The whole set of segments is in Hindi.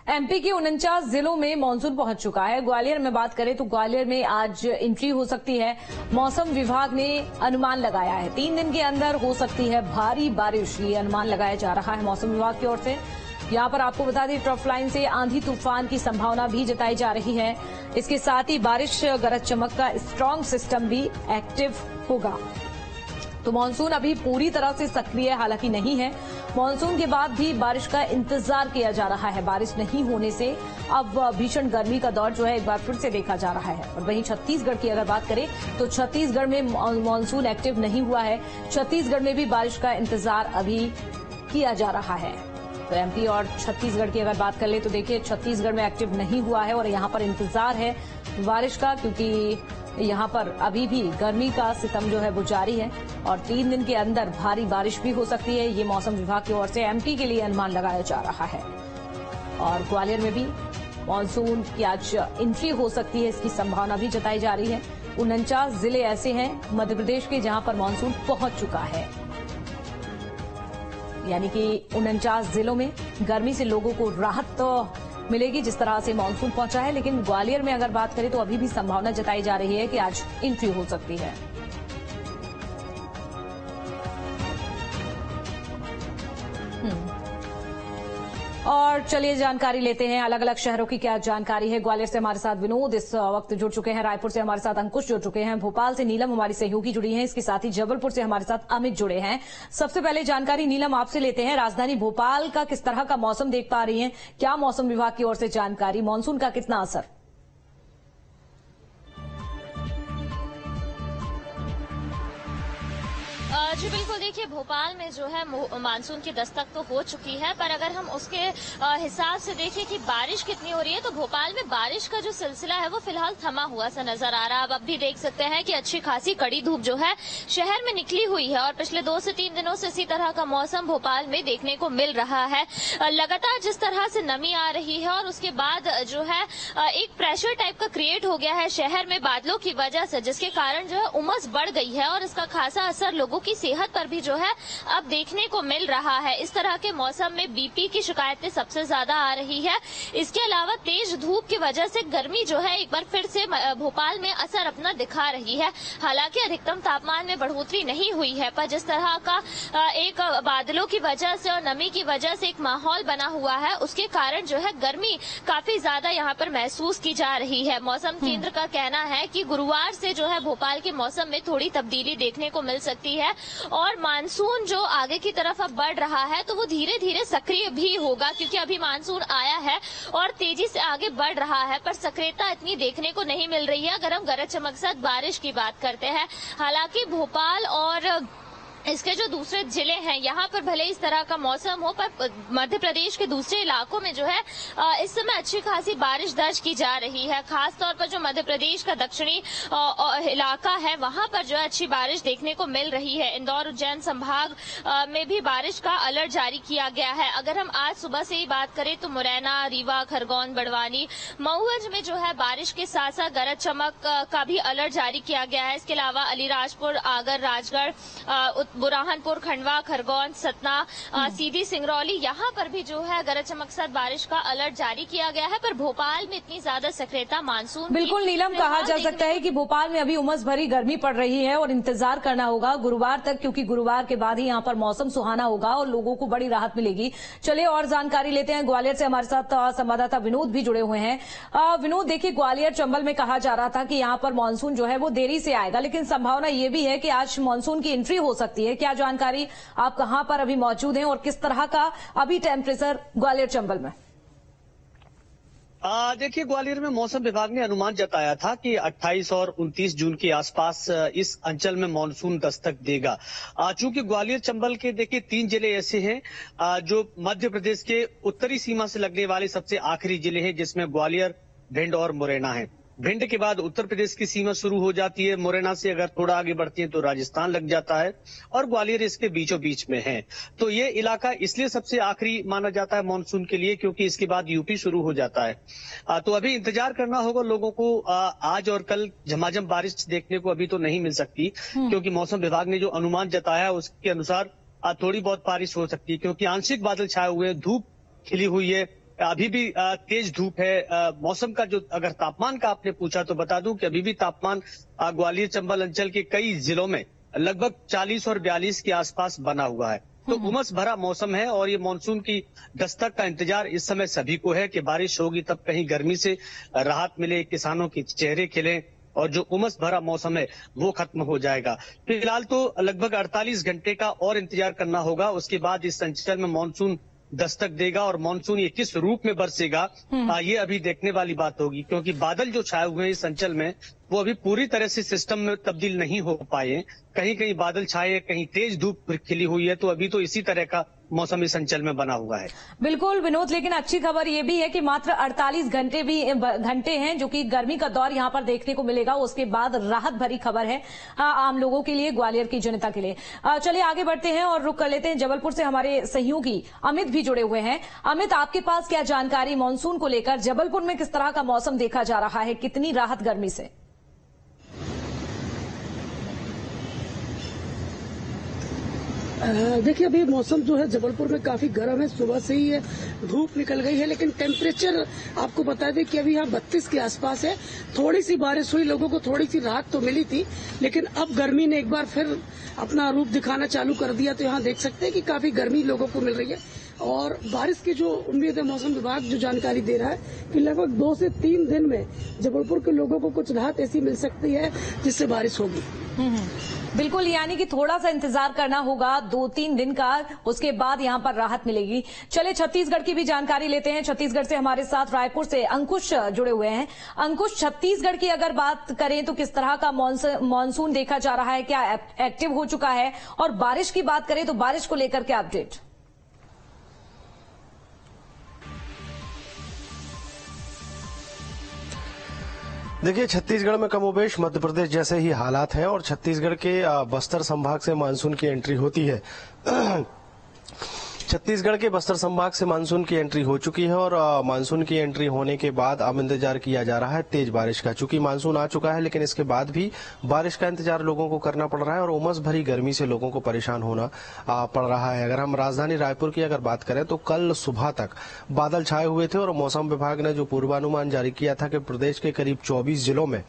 एमपी के 49 जिलों में मानसून पहुंच चुका है। ग्वालियर में बात करें तो ग्वालियर में आज एंट्री हो सकती है। मौसम विभाग ने अनुमान लगाया है 3 दिन के अंदर हो सकती है भारी बारिश, ये अनुमान लगाया जा रहा है मौसम विभाग की ओर से। यहां पर आपको बता दें ट्रफ लाइन से आंधी तूफान की संभावना भी जताई जा रही है। इसके साथ ही बारिश गरज चमक का स्ट्रांग सिस्टम भी एक्टिव होगा। तो मानसून अभी पूरी तरह से सक्रिय हालांकि नहीं है। मानसून के बाद भी बारिश का इंतजार किया जा रहा है। बारिश नहीं होने से अब भीषण गर्मी का दौर जो है एक बार फिर से देखा जा रहा है। और वहीं छत्तीसगढ़ की अगर बात करें तो छत्तीसगढ़ में मानसून एक्टिव नहीं हुआ है। छत्तीसगढ़ में भी बारिश का इंतजार अभी किया जा रहा है। तो एमपी और छत्तीसगढ़ की अगर बात कर ले तो देखिए छत्तीसगढ़ में एक्टिव नहीं हुआ है और यहां पर इंतजार है बारिश का, क्योंकि यहां पर अभी भी गर्मी का सितम जो है वो जारी है और 3 दिन के अंदर भारी बारिश भी हो सकती है। ये मौसम विभाग की ओर से एमपी के लिए अनुमान लगाया जा रहा है। और ग्वालियर में भी मानसून की आज एंट्री हो सकती है, इसकी संभावना भी जताई जा रही है। 49 जिले ऐसे हैं मध्य प्रदेश के जहां पर मानसून पहुंच चुका है, यानी कि 49 जिलों में गर्मी से लोगों को राहत तो मिलेगी जिस तरह से मानसून पहुंचा है। लेकिन ग्वालियर में अगर बात करें तो अभी भी संभावना जताई जा रही है कि आज एंट्री हो सकती है। और चलिए जानकारी लेते हैं अलग अलग शहरों की क्या जानकारी है। ग्वालियर से हमारे साथ विनोद इस वक्त जुड़ चुके हैं, रायपुर से हमारे साथ अंकुश जुड़ चुके हैं, भोपाल से नीलम हमारी सहयोगी जुड़ी हैं, इसके साथ ही जबलपुर से हमारे साथ अमित जुड़े हैं। सबसे पहले जानकारी नीलम आपसे लेते हैं, राजधानी भोपाल का किस तरह का मौसम देख पा रही हैं? क्या मौसम विभाग की ओर से जानकारी, मानसून का कितना असर? जी बिल्कुल, देखिए भोपाल में जो है मानसून की दस्तक तो हो चुकी है, पर अगर हम उसके हिसाब से देखें कि बारिश कितनी हो रही है तो भोपाल में बारिश का जो सिलसिला है वो फिलहाल थमा हुआ सा नजर आ रहा है। अब भी देख सकते हैं कि अच्छी खासी कड़ी धूप जो है शहर में निकली हुई है और पिछले 2 से 3 दिनों से इसी तरह का मौसम भोपाल में देखने को मिल रहा है। लगातार जिस तरह से नमी आ रही है और उसके बाद जो है एक प्रेशर टाइप का क्रिएट हो गया है शहर में बादलों की वजह से, जिसके कारण जो है उमस बढ़ गई है और इसका खासा असर लोगों की सेहत पर भी जो है अब देखने को मिल रहा है। इस तरह के मौसम में बीपी की शिकायतें सबसे ज्यादा आ रही है। इसके अलावा तेज धूप की वजह से गर्मी जो है एक बार फिर से भोपाल में असर अपना दिखा रही है। हालांकि अधिकतम तापमान में बढ़ोतरी नहीं हुई है, पर जिस तरह का एक बादलों की वजह से और नमी की वजह से एक माहौल बना हुआ है, उसके कारण जो है गर्मी काफी ज्यादा यहाँ पर महसूस की जा रही है। मौसम केंद्र का कहना है कि गुरुवार से जो है भोपाल के मौसम में थोड़ी तब्दीली देखने को मिल सकती है और मानसून जो आगे की तरफ अब बढ़ रहा है तो वो धीरे धीरे सक्रिय भी होगा, क्योंकि अभी मानसून आया है और तेजी से आगे बढ़ रहा है, पर सक्रियता इतनी देखने को नहीं मिल रही है अगर हम गरज चमक के साथ बारिश की बात करते हैं। हालांकि भोपाल और इसके जो दूसरे जिले हैं यहाँ पर भले इस तरह का मौसम हो, पर मध्य प्रदेश के दूसरे इलाकों में जो है इस समय अच्छी खासी बारिश दर्ज की जा रही है। खास तौर पर जो मध्य प्रदेश का दक्षिणी इलाका है वहां पर जो है अच्छी बारिश देखने को मिल रही है। इंदौर उज्जैन संभाग में भी बारिश का अलर्ट जारी किया गया है। अगर हम आज सुबह से ही बात करें तो मुरैना, रीवा, खरगोन, बड़वानी, मऊगंज में जो है बारिश के साथ साथ गरज चमक का भी अलर्ट जारी किया गया है। इसके अलावा अलीराजपुर, आगर, राजगढ़, बुरहानपुर, खंडवा, खरगोन, सतना, सीधी, सिंगरौली, यहाँ पर भी जो है गरज चमक के साथ बारिश का अलर्ट जारी किया गया है। पर भोपाल में इतनी ज्यादा सक्रियता मानसून बिल्कुल नीलम, कहा जा सकता है कि भोपाल में अभी उमस भरी गर्मी पड़ रही है और इंतजार करना होगा गुरुवार तक, क्योंकि गुरुवार के बाद ही यहाँ पर मौसम सुहाना होगा और लोगों को बड़ी राहत मिलेगी। चलिए और जानकारी लेते हैं। ग्वालियर से हमारे साथ संवाददाता विनोद भी जुड़े हुए हैं। विनोद, देखिए ग्वालियर चंबल में कहा जा रहा था कि यहाँ पर मानसून जो है वो देरी से आएगा, लेकिन संभावना ये भी है कि आज मानसून की एंट्री हो सकती है। क्या जानकारी, आप कहां पर अभी मौजूद हैं और किस तरह का अभी टेम्परेचर ग्वालियर चंबल में? देखिए ग्वालियर में मौसम विभाग ने अनुमान जताया था कि 28 और 29 जून के आसपास इस अंचल में मानसून दस्तक देगा। चूंकि ग्वालियर चंबल के देखिए 3 जिले ऐसे हैं जो मध्य प्रदेश के उत्तरी सीमा से लगने वाले सबसे आखिरी जिले हैं, जिसमें ग्वालियर, भिंड और मुरैना है। भिंड के बाद उत्तर प्रदेश की सीमा शुरू हो जाती है। मुरैना से अगर थोड़ा आगे बढ़ती है तो राजस्थान लग जाता है और ग्वालियर इसके बीचों बीच में है। तो ये इलाका इसलिए सबसे आखिरी माना जाता है मानसून के लिए, क्योंकि इसके बाद यूपी शुरू हो जाता है। तो अभी इंतजार करना होगा लोगों को। आज और कल झमाझम बारिश देखने को अभी तो नहीं मिल सकती, क्योंकि मौसम विभाग ने जो अनुमान जताया उसके अनुसार थोड़ी बहुत बारिश हो सकती है, क्योंकि आंशिक बादल छाए हुए हैं, धूप खिली हुई है, अभी भी तेज धूप है। मौसम का जो अगर तापमान का आपने पूछा तो बता दूं कि अभी भी तापमान ग्वालियर चंबल अंचल के कई जिलों में लगभग 40 और 42 के आसपास बना हुआ है। तो उमस भरा मौसम है और ये मानसून की दस्तक का इंतजार इस समय सभी को है कि बारिश होगी तब कहीं गर्मी से राहत मिले, किसानों के चेहरे खिले और जो उमस भरा मौसम है वो खत्म हो जाएगा। फिलहाल तो लगभग 48 घंटे का और इंतजार करना होगा, उसके बाद इस अंचल में मानसून दस्तक देगा और मानसून ये किस रूप में बरसेगा ये अभी देखने वाली बात होगी, क्योंकि बादल जो छाए हुए हैं इस अंचल में वो अभी पूरी तरह से सिस्टम में तब्दील नहीं हो पाए। कहीं कहीं बादल छाए, कहीं तेज धूप खिली हुई है, तो अभी तो इसी तरह का मौसम इस अंचल में बना हुआ है। बिल्कुल विनोद, लेकिन अच्छी खबर ये भी है कि मात्र 48 घंटे हैं जो कि गर्मी का दौर यहां पर देखने को मिलेगा। उसके बाद राहत भरी खबर है आम लोगों के लिए, ग्वालियर की जनता के लिए। चलिए आगे बढ़ते हैं और रुक कर लेते हैं जबलपुर से हमारे सहयोगी अमित भी जुड़े हुए हैं। अमित, आपके पास क्या जानकारी मानसून को लेकर? जबलपुर में किस तरह का मौसम देखा जा रहा है, कितनी राहत गर्मी से? देखिए, अभी मौसम जो है जबलपुर में काफी गर्म है। सुबह से ही धूप निकल गई है, लेकिन टेम्परेचर आपको बता दें कि अभी यहाँ 32 के आसपास है। थोड़ी सी बारिश हुई, लोगों को थोड़ी सी राहत तो मिली थी, लेकिन अब गर्मी ने एक बार फिर अपना रूप दिखाना चालू कर दिया। तो यहाँ देख सकते हैं कि काफी गर्मी लोगों को मिल रही है और बारिश की जो उम्मीद है, मौसम विभाग जो जानकारी दे रहा है कि लगभग 2 से 3 दिन में जबलपुर के लोगों को कुछ राहत ऐसी मिल सकती है जिससे बारिश होगी। बिल्कुल, यानी कि थोड़ा सा इंतजार करना होगा 2-3 दिन का, उसके बाद यहां पर राहत मिलेगी। चले छत्तीसगढ़ की भी जानकारी लेते हैं। छत्तीसगढ़ से हमारे साथ रायपुर से अंकुश जुड़े हुए हैं। अंकुश, छत्तीसगढ़ की अगर बात करें तो किस तरह का मानसून देखा जा रहा है, क्या एक्टिव हो चुका है? और बारिश की बात करें तो बारिश को लेकर क्या अपडेट? देखिए, छत्तीसगढ़ में कमोबेश मध्य प्रदेश जैसे ही हालात हैं और छत्तीसगढ़ के बस्तर संभाग से मानसून की एंट्री होती है। छत्तीसगढ़ के बस्तर संभाग से मानसून की एंट्री हो चुकी है और मानसून की एंट्री होने के बाद अब इंतजार किया जा रहा है तेज बारिश का। चूंकि मानसून आ चुका है, लेकिन इसके बाद भी बारिश का इंतजार लोगों को करना पड़ रहा है और उमस भरी गर्मी से लोगों को परेशान होना पड़ रहा है। अगर हम राजधानी रायपुर की अगर बात करें तो कल सुबह तक बादल छाए हुए थे और मौसम विभाग ने जो पूर्वानुमान जारी किया था कि प्रदेश के करीब 24 जिलों में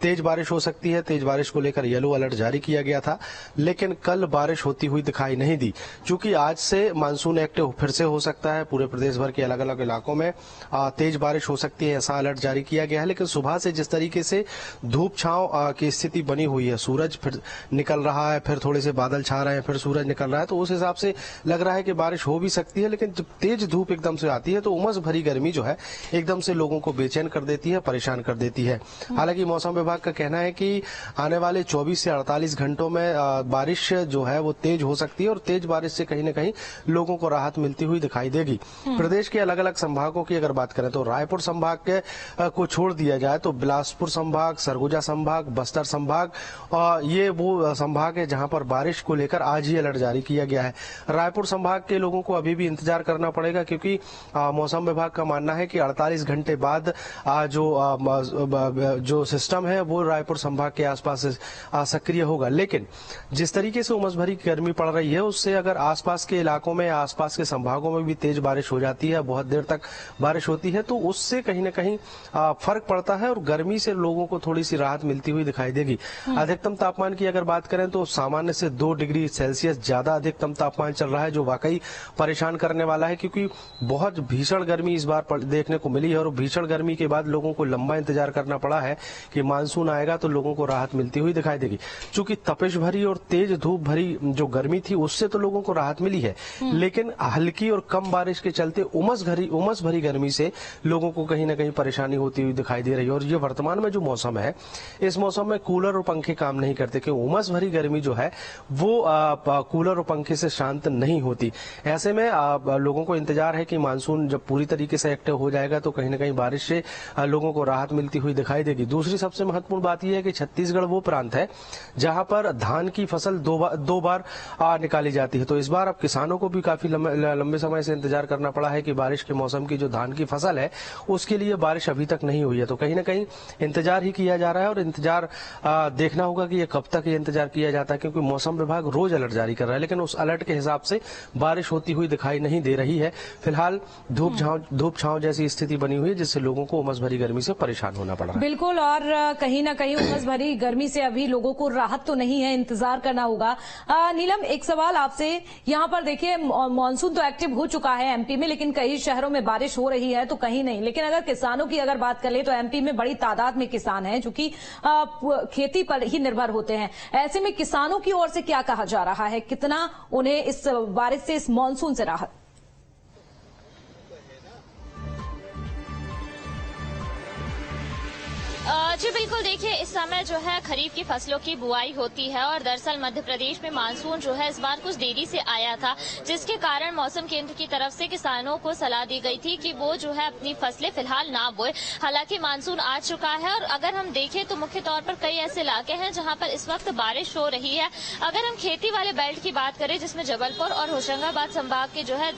तेज बारिश हो सकती है। तेज बारिश को लेकर येलो अलर्ट जारी किया गया था, लेकिन कल बारिश होती हुई दिखाई नहीं दी। चूंकि आज से मानसून एक्टिव फिर से हो सकता है, पूरे प्रदेश भर के अलग अलग इलाकों में तेज बारिश हो सकती है, ऐसा अलर्ट जारी किया गया है। लेकिन सुबह से जिस तरीके से धूप छांव की स्थिति बनी हुई है, सूरज फिर निकल रहा है, फिर थोड़े से बादल छा रहे हैं, फिर सूरज निकल रहा है, तो उस हिसाब से लग रहा है कि बारिश हो भी सकती है। लेकिन जब तेज धूप एकदम से आती है तो उमस भरी गर्मी जो है एकदम से लोगों को बेचैन कर देती है, परेशान कर देती है। हालांकि मौसम विभाग का कहना है कि आने वाले 24 से 48 घंटों में बारिश जो है वो तेज हो सकती है और तेज बारिश से कहीं न कहीं लोगों को राहत मिलती हुई दिखाई देगी। प्रदेश के अलग अलग संभागों की अगर बात करें तो रायपुर संभाग के को छोड़ दिया जाए तो बिलासपुर संभाग, सरगुजा संभाग, बस्तर संभाग, ये वो संभाग है जहां पर बारिश को लेकर आज ही अलर्ट जारी किया गया है। रायपुर संभाग के लोगों को अभी भी इंतजार करना पड़ेगा, क्योंकि मौसम विभाग का मानना है कि 48 घंटे बाद जो सिस्टम है वो रायपुर संभाग के आसपास सक्रिय होगा। लेकिन जिस तरीके से उमस भरी गर्मी पड़ रही है, उससे अगर आसपास के इलाकों में, आसपास के संभागों में भी तेज बारिश हो जाती है, बहुत देर तक बारिश होती है, तो उससे कहीं न कहीं फर्क पड़ता है और गर्मी से लोगों को थोड़ी सी राहत मिलती हुई दिखाई देगी। अधिकतम तापमान की अगर बात करें तो सामान्य से 2 डिग्री सेल्सियस ज्यादा अधिकतम तापमान चल रहा है, जो वाकई परेशान करने वाला है, क्योंकि बहुत भीषण गर्मी इस बार देखने को मिली है और भीषण गर्मी के बाद लोगों को लंबा इंतजार करना पड़ा है कि मानसून आएगा तो लोगों को राहत मिलती हुई दिखाई देगी। चूंकि तपिश भरी और तेज धूप भरी जो गर्मी थी उससे तो लोगों को राहत मिली है, लेकिन हल्की और कम बारिश के चलते उमस भरी गर्मी से लोगों को कहीं न कहीं परेशानी होती हुई दिखाई दे रही है। और ये वर्तमान में जो मौसम है, इस मौसम में कूलर और पंखे काम नहीं करते, क्योंकि उमस भरी गर्मी जो है वो कूलर और पंखे से शांत नहीं होती। ऐसे में लोगों को इंतजार है कि मानसून जब पूरी तरीके से एक्टिव हो जाएगा तो कहीं न कहीं बारिश से लोगों को राहत मिलती हुई दिखाई देगी। दूसरी सबसे महत्वपूर्ण बात यह है कि छत्तीसगढ़ वो प्रांत है जहां पर धान की फसल दो बार निकाली जाती है, तो इस बार अब किसानों को भी काफी लंबे समय से इंतजार करना पड़ा है कि बारिश के मौसम की जो धान की फसल है उसके लिए बारिश अभी तक नहीं हुई है। तो कहीं ना कहीं इंतजार ही किया जा रहा है और इंतजार देखना होगा कि ये कब तक ये इंतजार किया जाता है, क्योंकि मौसम विभाग रोज अलर्ट जारी कर रहा है, लेकिन उस अलर्ट के हिसाब से बारिश होती हुई दिखाई नहीं दे रही है। फिलहाल धूप छांव जैसी स्थिति बनी हुई है, जिससे लोगों को उमस भरी गर्मी से परेशान होना पड़ रहा है। बिल्कुल, और कहीं ना कहीं उमस भरी गर्मी से अभी लोगों को राहत तो नहीं है, इंतजार करना होगा। नीलम, एक सवाल आपसे, यहाँ पर देखिए मानसून तो एक्टिव हो चुका है एमपी में, लेकिन कई शहरों में बारिश हो रही है तो कहीं नहीं। लेकिन अगर किसानों की अगर बात करें तो एमपी में बड़ी तादाद में किसान हैं जो कि खेती पर ही निर्भर होते हैं। ऐसे में किसानों की ओर से क्या कहा जा रहा है, कितना उन्हें इस बारिश से, इस मानसून से राहत? जी बिल्कुल, देखिए इस समय जो है खरीफ की फसलों की बुआई होती है और दरअसल मध्य प्रदेश में मानसून जो है इस बार कुछ देरी से आया था, जिसके कारण मौसम केंद्र की तरफ से किसानों को सलाह दी गई थी कि वो जो है अपनी फसलें फिलहाल ना बोए। हालांकि मानसून आ चुका है और अगर हम देखें तो मुख्य तौर पर कई ऐसे इलाके हैं जहां पर इस वक्त बारिश हो रही है। अगर हम खेती वाले बेल्ट की बात करें, जिसमें जबलपुर और होशंगाबाद संभाग के जो है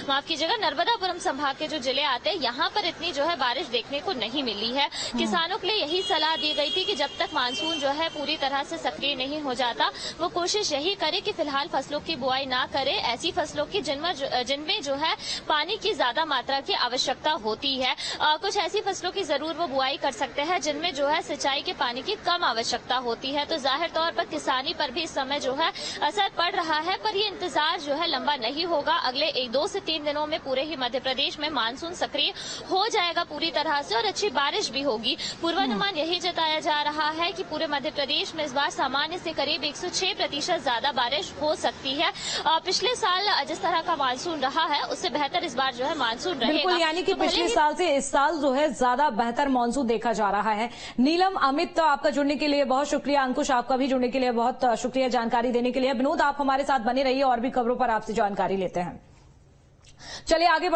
माफ कीजिएगा नर्मदापुरम संभाग के जो जिले आते हैं, यहाँ पर इतनी जो है बारिश देखने को नहीं मिली है। किसानों के लिए यही सलाह दी गई थी कि जब तक मानसून जो है पूरी तरह से सक्रिय नहीं हो जाता, वो कोशिश यही करे कि फिलहाल फसलों की बुआई ना करे, ऐसी फसलों की जिनमें जो है पानी की ज्यादा मात्रा की आवश्यकता होती है। कुछ ऐसी फसलों की जरूर वो बुआई कर सकते हैं जिनमें जो है सिंचाई के पानी की कम आवश्यकता होती है। तो जाहिर तौर पर किसानी पर भी इस समय जो है असर पड़ रहा है, पर ये इंतजार जो है लंबा नहीं होगा। अगले 2 से 3 दिनों में पूरे ही मध्य प्रदेश में मानसून सक्रिय हो जाएगा पूरी तरह से और अच्छी बारिश भी होगी। पूर्वानुमान यही जताया जा रहा है कि पूरे मध्य प्रदेश में इस बार सामान्य से करीब 106% ज्यादा बारिश हो सकती है। पिछले साल जिस तरह का मानसून रहा है उससे बेहतर इस बार जो है मानसून रहेगा। बिल्कुल, यानी कि पिछले साल से इस साल जो है ज्यादा बेहतर मानसून देखा जा रहा है। नीलम, अमित, आपका जुड़ने के लिए बहुत शुक्रिया। अंकुश, आपका भी जुड़ने के लिए बहुत शुक्रिया जानकारी देने के लिए। विनोद, आप हमारे साथ बने रहिए और भी खबरों पर आपसे जानकारी लेते हैं। चलिए आगे